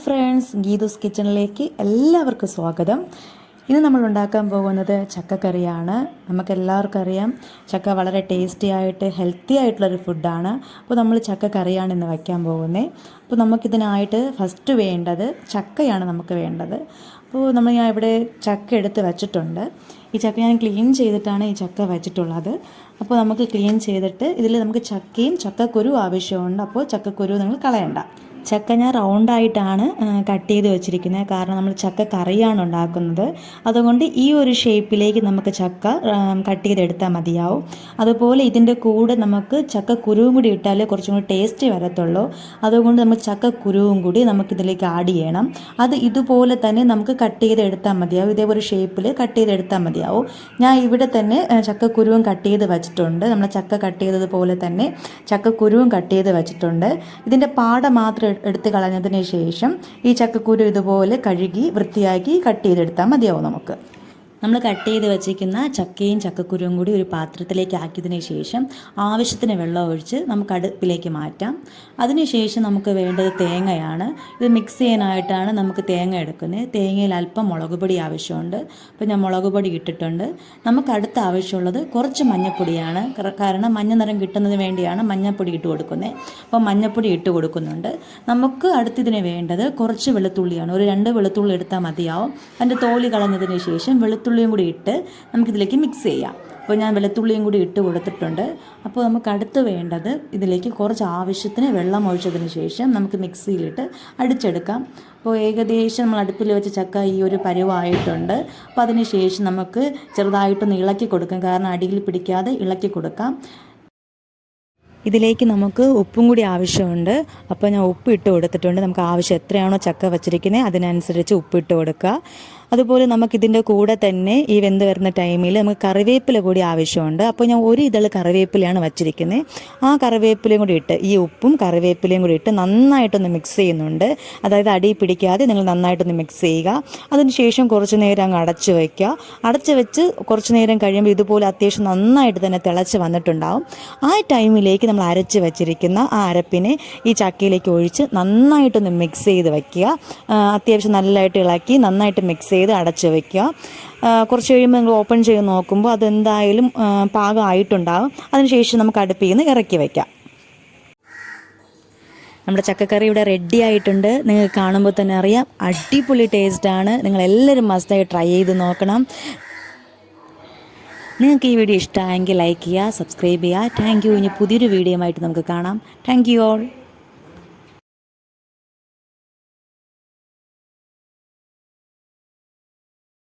Friends, Geethu's കിച്ചണിലേക്ക് എല്ലാവർക്കും സ്വാഗതം. ഇന്ന് നമ്മൾ ഉണ്ടാക്കാൻ പോകുന്നത് ചക്കക്കറിയാണ്. നമുക്കെല്ലാവർക്കും അറിയാം ചക്ക വളരെ ടേസ്റ്റി ആയിട്ട് ഹെൽത്തി ആയിട്ടുള്ളൊരു ഫുഡാണ്. അപ്പോൾ നമ്മൾ ചക്കക്കറിയാണ് ഇന്ന് വയ്ക്കാൻ പോകുന്നത്. അപ്പോൾ നമുക്കിതിനായിട്ട് ഫസ്റ്റ് വേണ്ടത് ചക്കയാണ് നമുക്ക് വേണ്ടത്. അപ്പോൾ ഞാൻ ഇവിടെ ചക്ക എടുത്ത് വച്ചിട്ടുണ്ട്. ഈ ചക്ക ഞാൻ ക്ലീൻ ചെയ്തിട്ടാണ് ഈ ചക്ക വച്ചിട്ടുള്ളത്. അപ്പോൾ നമുക്ക് ക്ലീൻ ചെയ്തിട്ട് ഇതിൽ നമുക്ക് ചക്കയും ചക്കക്കുരു ആവശ്യമുണ്ട്. അപ്പോൾ ചക്കക്കുരു നിങ്ങൾ കളയണ്ട. ചക്ക ഞാൻ റൗണ്ടായിട്ടാണ് കട്ട് ചെയ്ത് വെച്ചിരിക്കുന്നത്. കാരണം നമ്മൾ ചക്ക കറിയാണ് ഉണ്ടാക്കുന്നത്. അതുകൊണ്ട് ഈ ഒരു ഷേപ്പിലേക്ക് നമുക്ക് ചക്ക കട്ട് ചെയ്തെടുത്താൽ മതിയാവും. അതുപോലെ ഇതിൻ്റെ കൂടെ നമുക്ക് ചക്കക്കുരുവും കൂടി ഇട്ടാലേ കുറച്ചും കൂടി ടേസ്റ്റ് വരത്തുള്ളൂ. അതുകൊണ്ട് നമ്മൾ ചക്കക്കുരുവും കൂടി നമുക്കിതിലേക്ക് ആഡ് ചെയ്യണം. അത് ഇതുപോലെ തന്നെ നമുക്ക് കട്ട് ചെയ്തെടുത്താൽ മതിയാവും. ഇതേപോലെ ഷേപ്പിൽ കട്ട് ചെയ്തെടുത്താൽ മതിയാവും. ഞാൻ ഇവിടെ തന്നെ ചക്കക്കുരുവും കട്ട് ചെയ്ത് വെച്ചിട്ടുണ്ട്. നമ്മൾ ചക്ക കട്ട് ചെയ്തതുപോലെ തന്നെ ചക്കക്കുരുവും കട്ട് ചെയ്ത് വെച്ചിട്ടുണ്ട്. ഇതിൻ്റെ പാട മാത്രം എടുത്ത് കളഞ്ഞതിന് ശേഷം ഈ ചക്കക്കുരു ഇതുപോലെ കഴുകി വൃത്തിയാക്കി കട്ട് ചെയ്തെടുത്താൽ മതിയാവും. നമ്മൾ കട്ട് ചെയ്ത് വെച്ചിരിക്കുന്ന ചക്കയും ചക്കക്കുരുവും കൂടി ഒരു പാത്രത്തിലേക്ക് ആക്കിയതിന് ശേഷം ആവശ്യത്തിന് വെള്ളം ഒഴിച്ച് നമുക്ക് അടുപ്പിലേക്ക് മാറ്റാം. അതിനുശേഷം നമുക്ക് വേണ്ടത് തേങ്ങയാണ്. ഇത് മിക്സ് ചെയ്യാനായിട്ടാണ് നമുക്ക് തേങ്ങ എടുക്കുന്നത്. തേങ്ങയിൽ അല്പം മുളക് പൊടി ആവശ്യമുണ്ട്. അപ്പോൾ ഞാൻ മുളക് പൊടി ഇട്ടിട്ടുണ്ട്. നമുക്ക് അടുത്ത ആവശ്യമുള്ളത് കുറച്ച് മഞ്ഞൾപ്പൊടിയാണ്. കാരണം മഞ്ഞ നിറം കിട്ടുന്നതിന് വേണ്ടിയാണ് മഞ്ഞൾപ്പൊടി ഇട്ട് കൊടുക്കുന്നത്. അപ്പോൾ മഞ്ഞൾപ്പൊടി ഇട്ട് കൊടുക്കുന്നുണ്ട്. നമുക്ക് അടുത്തതിന് വേണ്ടത് കുറച്ച് വെളുത്തുള്ളിയാണ്. ഒരു 2 വെളുത്തുള്ളി എടുത്താൽ മതിയാവും. അതിൻ്റെ തോലി കളഞ്ഞതിന് ശേഷം വെളുത്തുള്ളിയും കൂടി ഇട്ട് നമുക്കിതിലേക്ക് മിക്സ് ചെയ്യാം. അപ്പോൾ ഞാൻ വെളുത്തുള്ളിയും കൂടി ഇട്ട് കൊടുത്തിട്ടുണ്ട്. അപ്പോൾ നമുക്ക് അടുത്ത് വേണ്ടത് ഇതിലേക്ക് കുറച്ച് ആവശ്യത്തിന് വെള്ളം ഒഴിച്ചതിന് ശേഷം നമുക്ക് മിക്സിയിലിട്ട് അടിച്ചെടുക്കാം. അപ്പോൾ ഏകദേശം നമ്മൾ അടുപ്പിൽ വെച്ച് ചക്ക ഈ ഒരു പരുവായിട്ടുണ്ട്. അപ്പോൾ അതിന് ശേഷം നമുക്ക് ചെറുതായിട്ടൊന്ന് ഇളക്കി കൊടുക്കാം. കാരണം അടിയിൽ പിടിക്കാതെ ഇളക്കി കൊടുക്കാം. ഇതിലേക്ക് നമുക്ക് ഉപ്പും കൂടി ആവശ്യമുണ്ട്. അപ്പോൾ ഞാൻ ഉപ്പ് ഇട്ട് കൊടുത്തിട്ടുണ്ട്. നമുക്ക് ആവശ്യം എത്രയാണോ ചക്ക വച്ചിരിക്കുന്നത് അതിനനുസരിച്ച് ഉപ്പിട്ട് കൊടുക്കുക. അതുപോലെ നമുക്കിതിൻ്റെ കൂടെ തന്നെ ഈ വെന്ത് വരുന്ന ടൈമിൽ നമുക്ക് കറിവേപ്പില കൂടി ആവശ്യമുണ്ട്. അപ്പോൾ ഞാൻ ഒരു ഇതൾ കറിവേപ്പിലയാണ് വച്ചിരിക്കുന്നത്. ആ കറിവേപ്പിലയും കൂടി ഇട്ട് ഈ ഉപ്പും കറിവേപ്പിലയും കൂടി ഇട്ട് നന്നായിട്ടൊന്ന് മിക്സ് ചെയ്യുന്നുണ്ട്. അതായത് അടി പിടിക്കാതെ നിങ്ങൾ നന്നായിട്ടൊന്ന് മിക്സ് ചെയ്യുക. അതിനുശേഷം കുറച്ച് നേരം അങ്ങ് അടച്ചു വയ്ക്കുക. അടച്ചു വെച്ച് കുറച്ച് നേരം കഴിയുമ്പോൾ ഇതുപോലെ അത്യാവശ്യം നന്നായിട്ട് തന്നെ തിളച്ച് വന്നിട്ടുണ്ടാവും. ആ ടൈമിലേക്ക് നമ്മൾ അരച്ച് വെച്ചിരിക്കുന്ന ആ അരപ്പിനെ ഈ ചക്കയിലേക്ക് ഒഴിച്ച് നന്നായിട്ടൊന്ന് മിക്സ് ചെയ്ത് വയ്ക്കുക. അത്യാവശ്യം നല്ലതായിട്ട് ഇളക്കി നന്നായിട്ട് മിക്സ് ചെയ്ത് അടച്ച് വയ്ക്കുക. കുറച്ച് കഴിയുമ്പോൾ നിങ്ങൾ ഓപ്പൺ ചെയ്ത് നോക്കുമ്പോൾ അതെന്തായാലും പാകമായിട്ടുണ്ടാകും. അതിനുശേഷം നമുക്ക് അടുപ്പിൽ നിന്ന് ഇറക്കി വയ്ക്കാം. നമ്മുടെ ചക്കക്കറി ഇവിടെ റെഡി ആയിട്ടുണ്ട്. നിങ്ങൾക്ക് കാണുമ്പോൾ തന്നെ അറിയാം അടിപൊളി ടേസ്റ്റാണ്. നിങ്ങളെല്ലാവരും മസ്റ്റായി ട്രൈ ചെയ്ത് നോക്കണം. നിങ്ങൾക്ക് ഈ വീഡിയോ ഇഷ്ടമായെങ്കിൽ ലൈക്ക് ചെയ്യുക, സബ്സ്ക്രൈബ് ചെയ്യുക. Thank you. ഇനി പുതിയൊരു വീഡിയോ ആയിട്ട് നമുക്ക് കാണാം. Thank you all.